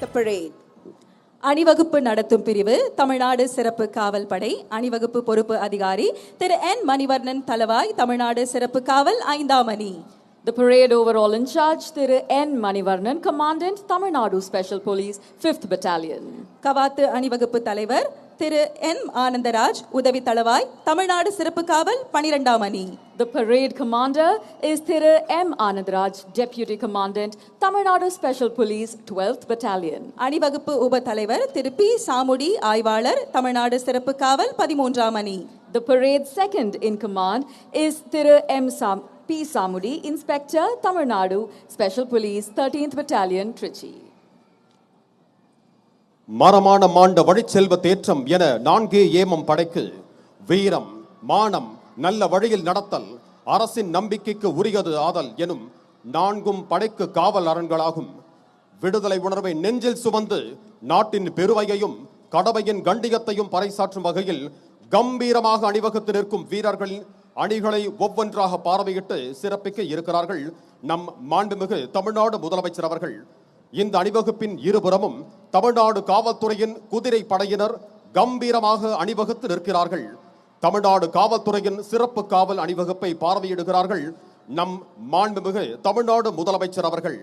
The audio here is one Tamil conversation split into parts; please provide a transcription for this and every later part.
the parade. அணிவகுப்பு நடத்தும் பிரிவு தமிழ்நாடு சிறப்பு காவல் படை அணிவகுப்பு பொறுப்பு அதிகாரி திரு என் மணிவர்ணன் தலவாய் தமிழ்நாடு சிறப்பு காவல் 5ஆம் அணி. The parade overall in charge Thiru N Manivarnan, Commandant Tamil Nadu Special Police 5th Battalion. கவாத்து அணிவகுப்பு தலைவர் திரு என் ஆனந்தராஜ் உதவி தளவாய் தமிழ்நாடு சிறப்பு காவல் 12ஆம் அணி. The parade commander is Thiru M Anandaraj, Deputy Commandant Tamil Nadu Special Police 12th Battalion. அணிவகுப்பு உப தலைவர் திரு பி சாமுடி ஆய்வாளர் தமிழ்நாடு சிறப்பு காவல் 13ஆம் அணி. The parade second in command is Thiru M P Samudi, Inspector Tamil Nadu Special Police 13th Battalion, Trichy. மரமான மாண்ட வழிச்செல்வ தேற்றம் என 4 ஏமம் படைக்கு வீரம் மானம் நல்ல வழியில் நடத்தல் அரசின் நம்பிக்கைக்கு உரியது ஆதல் எனும் 4 படைக்கு காவல் அரண்களாகும். விடுதலை உணர்வை நெஞ்சில் சுமந்து நாட்டின் பெருமையையும் கடமையின் கண்டியத்தையும் பறைசாற்றும் வகையில் கம்பீரமாக அணிவகுத்து நிற்கும் வீரர்களின் அணிகளை ஒவ்வொன்றாக பார்வையிட்டு சிறப்பிக்க இருக்கிறார்கள் நம் மாண்புமிகு தமிழ்நாடு முதலமைச்சர் அவர்கள். இந்த அணிவகுப்பின் இருபுறமும் தமிழ்நாடு காவல்துறையின் குதிரை படையினர் கம்பீரமாக அணிவகுத்து நிற்கிறார்கள். தமிழ்நாடு காவல்துறையின் சிறப்பு காவல் அணிவகுப்பை பார்வையிடுகிறார்கள் நம் மாண்புமிகு தமிழ்நாடு முதலமைச்சர் அவர்கள்.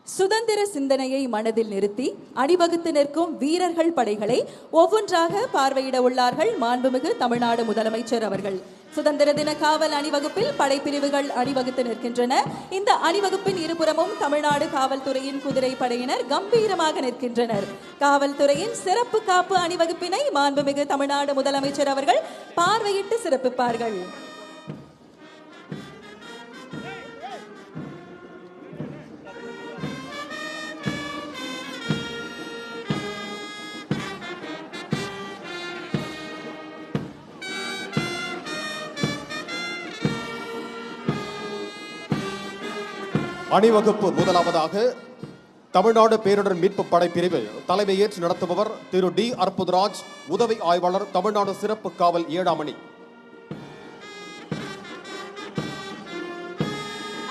சுதந்திர சிந்தனையை மனதில் நிறுத்தி அணிவகுத்து நிற்கும் வீரர்கள் படைகளை ஒவ்வொன்றாக பார்வையிட உள்ளார்கள் மாண்புமிகு தமிழ்நாடு முதலமைச்சர் அவர்கள். சுதந்திர தின காவல் அணிவகுப்பில் படைப்பிரிவுகள் அணிவகுத்து நிற்கின்றன. இந்த அணிவகுப்பின் இருபுறமும் தமிழ்நாடு காவல்துறையின் குதிரை படையினர் கம்பீரமாக நிற்கின்றனர். காவல்துறையின் சிறப்பு காப்பு அணிவகுப்பினை மாண்புமிகு தமிழ்நாடு முதலமைச்சர் அவர்கள் பார்வையிட்டு சிறப்பிப்பார்கள். அணிவகுப்பு முதலாவதாக தமிழ்நாடு பேரிடர் மீட்பு படை பிரிவு தலைமையேற்று நடத்துபவர் திரு டி அற்புதராஜ், உதவி ஆய்வாளர் தமிழ்நாடு சிறப்பு காவல் 7ஆம் அணி.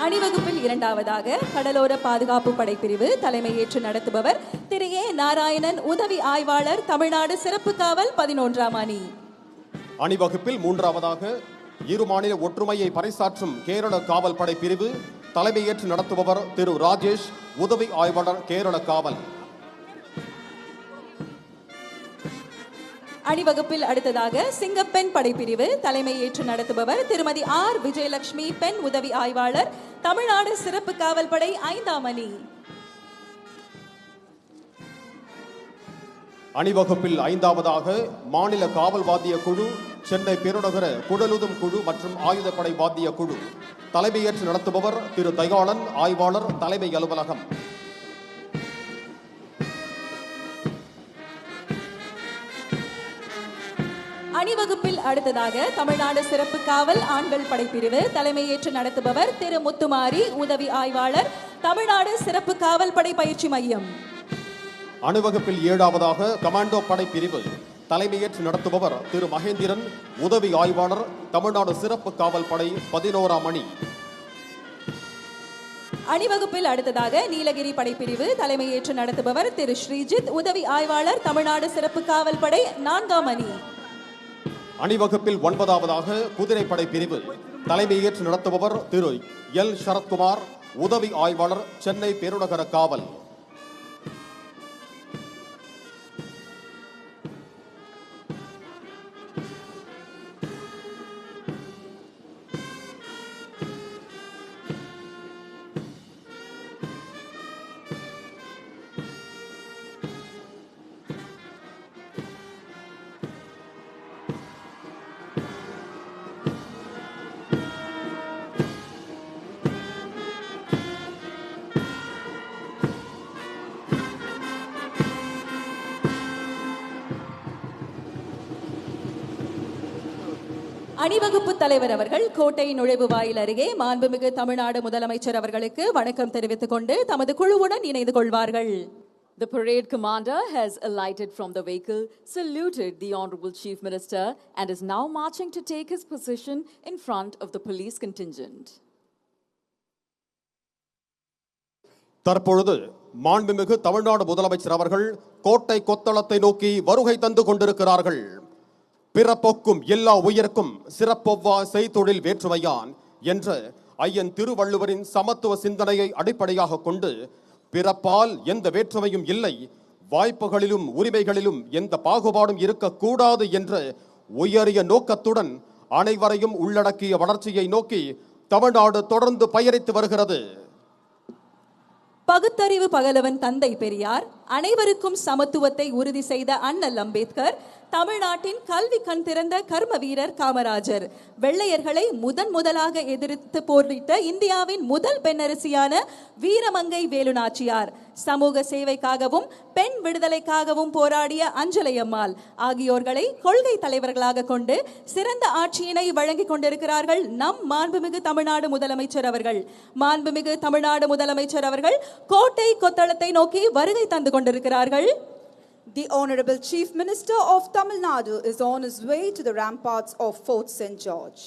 அணிவகுப்பில் இரண்டாவதாக கடலோர பாதுகாப்பு படைப்பிரிவு தலைமையேற்று நடத்துபவர் திரு ஏ நாராயணன், உதவி ஆய்வாளர் தமிழ்நாடு சிறப்பு காவல் 11ஆம் அணி. அணிவகுப்பில் மூன்றாவதாக இரு மாநில ஒற்றுமையை பறைசாற்றும் கேரள காவல் படை பிரிவு தலைமையேற்று நடத்துபவர் திரு ராஜேஷ், உதவி ஆய்வாளர் கேரள காவல். அணிவகுப்பில் அடுத்ததாக சிங்கப்பெண் படைப்பிரிவு தலைமையேற்று நடத்துபவர் திருமதி ஆர் விஜயலட்சுமி, பெண் உதவி ஆய்வாளர் தமிழ்நாடு சிறப்பு காவல் படை 5ஆம் அணி. அணிவகுப்பில் ஐந்தாவதாக மாநில காவல் வாத்திய குழு, சென்னை பெருநகர குடலுதும் குழு மற்றும் ஆயுதப்படை வாத்திய குழு தலைமையேற்று நடத்துபவர் திரு தயாளன், ஆய்வாளர் தலைமை அலுவலகம். அணிவகுப்பில் அடுத்ததாக தமிழ்நாடு சிறப்பு காவல் ஆண்கள் படைப்பிரிவு தலைமையேற்று நடத்துபவர் திரு முத்துமாரி, உதவி ஆய்வாளர் தமிழ்நாடு சிறப்பு காவல் படை பயிற்சி மையம். அணிவகுப்பில் 7ஆவதாக கமாண்டோ படை பிரிவு தலைமையேற்று நடத்துபவர் திரு மகேந்திரன், உதவி ஆய்வாளர் தமிழ்நாடு சிறப்பு காவல் படை 11ஆம் அணி. அணிவகுப்பில் அடுத்ததாக நீலகிரி படைப்பிரிவு தலைமையேற்று நடத்துபவர் திரு ஸ்ரீஜித், உதவி ஆய்வாளர் தமிழ்நாடு சிறப்பு காவல் படை 4ஆம் அணி. அணிவகுப்பில் 9ஆவதாக குதிரை படை பிரிவு தலைமையேற்று நடத்துபவர் திரு எல் சரத்குமார், உதவி ஆய்வாளர் சென்னை பெருநகர காவல். அணிவகுப்பு தலைவர் அவர்கள் கோட்டை நுழைவு வாயில் அருகே மாண்புமிகு தமிழ்நாடு முதலமைச்சர் அவர்களுக்கு வணக்கம் தெரிவித்துக் கொண்டு தமது குழுவுடன் இணைந்து கொள்வார்கள். The parade commander has alighted from the vehicle, saluted the Honorable Chief Minister, and is now marching to take his position in front of the police contingent. தற்பொழுது மாண்புமிகு தமிழ்நாடு முதலமைச்சர் அவர்கள் கோட்டை கொத்தளத்தை நோக்கி வருகை தந்து கொண்டிருக்கிறார்கள். பிறப்பொக்கும் எல்லா உயிர்க்கும் சிறப்பொவ்வா செய்தொழில் வேற்றுமையான் என்ற ஐயன் திருவள்ளுவரின் சமத்துவ சிந்தனையை அடிப்படையாக கொண்டு பிறப்பால் எந்த வேற்றுமையும் இல்லை, வாய்ப்புகளிலும் உரிமைகளிலும் எந்த பாகுபாடும் இருக்கக்கூடாது என்ற உயரிய நோக்கத்துடன் அனைவரையும் உள்ளடக்கிய வளர்ச்சியை நோக்கி தமிழ்நாடு தொடர்ந்து பயணித்து வருகிறது. பகுத்தறிவு பகலவன் தந்தை பெரியார், அனைவருக்கும் சமத்துவத்தை உறுதி செய்த அண்ணல் அம்பேத்கர், தமிழ்நாட்டின் கல்வி கண் திறந்த கர்ம வீரர் காமராஜர், வெள்ளையர்களை முதலாக எதிர்த்து போரிட்ட இந்தியாவின் முதல் பெண்ணரசியான வீரமங்கை வேலு நாச்சியார், சமூக சேவைக்காகவும் பெண் விடுதலைக்காகவும் போராடிய அஞ்சலை அம்மாள் ஆகியோர்களை கொள்கை தலைவர்களாக கொண்டு சிறந்த ஆட்சியினை வழங்கிக் கொண்டிருக்கிறார்கள் நம் மாண்புமிகு தமிழ்நாடு முதலமைச்சர் அவர்கள். மாண்புமிகு தமிழ்நாடு முதலமைச்சர் அவர்கள் கோட்டை கொத்தளத்தை நோக்கி வருகை தந்து கொண்டிருக்கிறார்கள். The Honorable Chief Minister of Tamil Nadu is on his way to the ramparts of Fort St. George.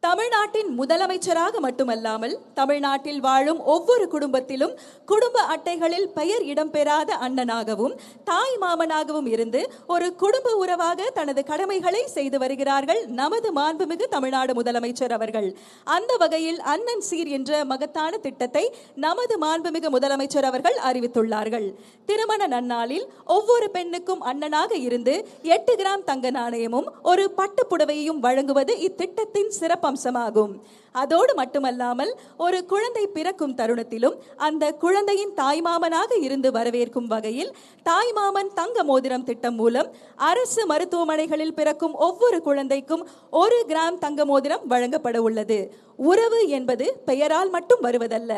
தமிழ்நாட்டின் முதலமைச்சராக மட்டுமல்லாமல் தமிழ்நாட்டில் வாழும் ஒவ்வொரு குடும்பத்திலும் குடும்ப அட்டைகளில் பெயர் இடம்பெறாத அண்ணனாகவும் தாய் மாமனாகவும் இருந்து ஒரு குடும்ப உறவாக தனது கடமைகளை செய்து வருகிறார்கள் நமது மாண்புமிகு தமிழ்நாடு முதலமைச்சர் அவர்கள். அந்த வகையில் அண்ணன் சீர் என்ற மகத்தான திட்டத்தை நமது மாண்புமிகு முதலமைச்சர் அவர்கள் அறிவித்துள்ளார்கள். திருமண நன்னாளில் ஒவ்வொரு பெண்ணுக்கும் அண்ணனாக இருந்து 8 கிராம் தங்க நாணயமும் ஒரு பட்டு புடவையையும் வழங்குவது இத்திட்டத்தின் சிறப்பு அம்சமாகும். அதோடு மட்டுமல்லாமல் ஒரு குழந்தை பிறக்கும் தருணத்திலும் அந்த குழந்தையின் தாய்மாமனாக இருந்து வரவேற்கும் வகையில் தாய்மாமன் தங்க மோதிரம் திட்டம் மூலம் அரசு மருத்துவமனைகளில் பிறக்கும் ஒவ்வொரு குழந்தைக்கும் 1 கிராம் தங்க மோதிரம் வழங்கப்பட உள்ளது. உறவு என்பது பெயரால் மட்டும் வருவதல்ல,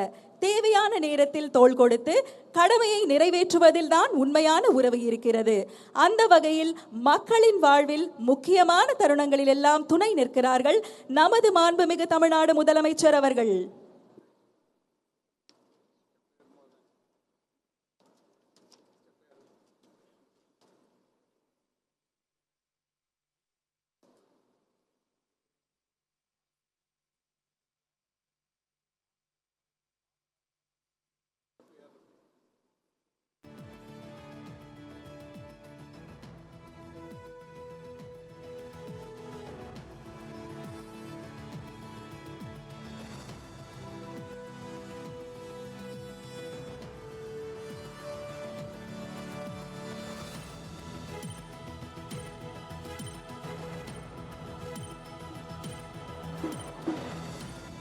தேவையான நேரத்தில் தோள் கொடுத்து கடமையை நிறைவேற்றுவதில் தான் உண்மையான உறவு இருக்கிறது. அந்த வகையில் மக்களின் வாழ்வில் முக்கியமான தருணங்களில் எல்லாம் துணை நிற்கிறார்கள் நமது மாண்புமிகு தமிழ்நாடு முதலமைச்சர் அவர்கள்.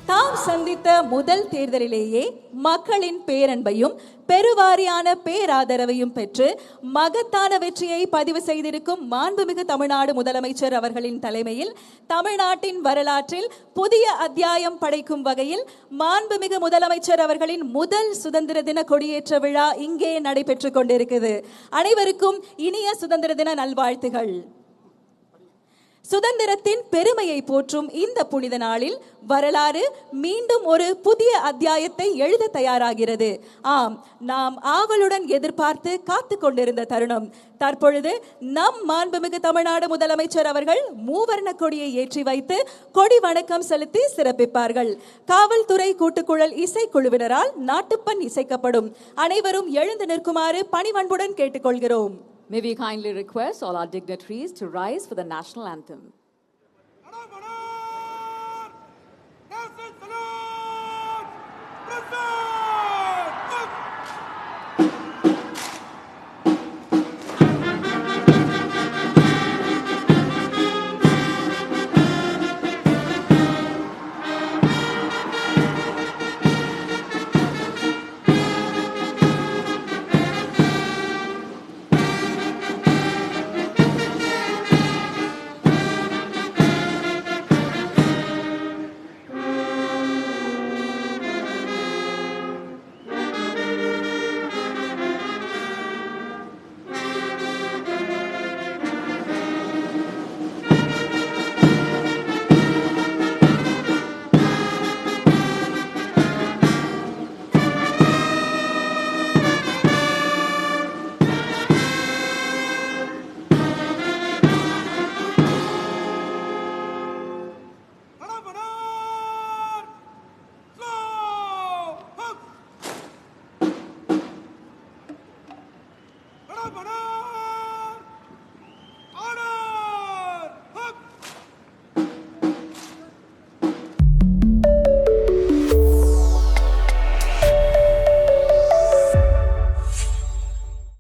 தாம் சந்தித்த முதல் தேர்தலிலேயே மக்களின் பேரன்பையும் பெருவாரியான பேராதரவையும் பெற்று மகத்தான வெற்றியை பதிவு செய்திருக்கும் மாண்புமிகு தமிழ்நாடு முதலமைச்சர் அவர்களின் தலைமையில் தமிழ்நாட்டின் வரலாற்றில் புதிய அத்தியாயம் படைக்கும் வகையில் மாண்புமிகு முதலமைச்சர் அவர்களின் முதல் சுதந்திர தின கொடியேற்ற விழா இங்கே நடைபெற்றுக் கொண்டிருக்கிறது. அனைவருக்கும் இனிய சுதந்திர தின நல்வாழ்த்துகள். சுதந்திரத்தின் பெருமையை போற்றும் இந்த புனித நாளில் வரலாறு மீண்டும் ஒரு புதிய அத்தியாயத்தை எழுத தயாராகிறது. ஆம், நாம் ஆவலுடன் எதிர்பார்த்து காத்து கொண்டிருந்த தருணம் தற்பொழுது நம் மாண்புமிகு தமிழ்நாடு முதலமைச்சர் அவர்கள் மூவர்ண கொடியை ஏற்றி வைத்து கொடி வணக்கம் செலுத்தி சிறப்பிப்பார்கள். காவல்துறை கூட்டுக்குழல் இசைக்குழுவினரால் நாட்டுப்பண் இசைக்கப்படும். அனைவரும் எழுந்து நிற்குமாறு பணிவன்புடன் கேட்டுக்கொள்கிறோம். May we kindly request all our dignitaries to rise for the national anthem.